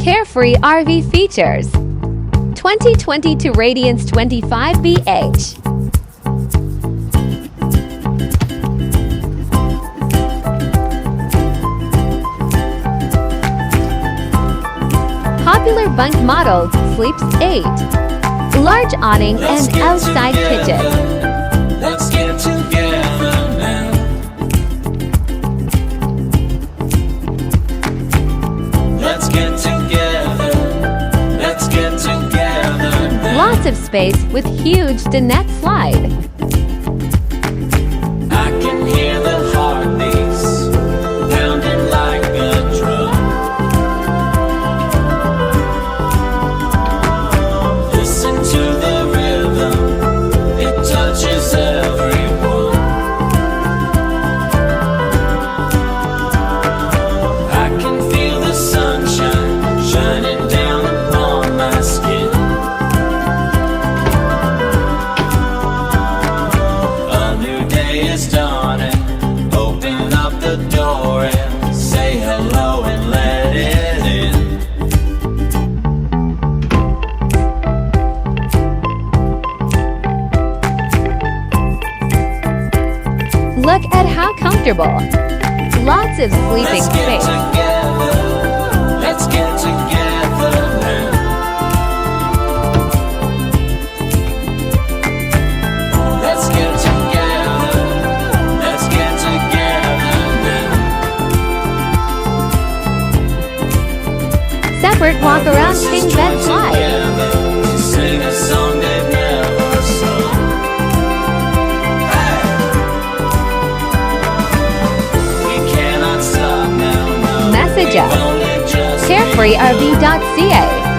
Carefree RV features. 2022 Radiance 25BH. Popular bunk model, sleeps 8. Large awning and outside kitchen. Let's get together now. Let's get together. Let's get together now. Lots of space with huge Dinette slide. I can hear the heartbeats pounding like a drum. Listen to the rhythm, it touches everyone. I can feel the sunshine shining down upon my skin. A new day is dawning. Open up the door and say hello and let it in. Look at how comfortable. Lots of sleeping Let's get space. together. Let's get together now. Let's get together. Let's get together now. Separate walk around king bed Join slide. together to sing a song they've never sung. Hey! We cannot stop now, no. Message us. We've only just Carefreerv.ca.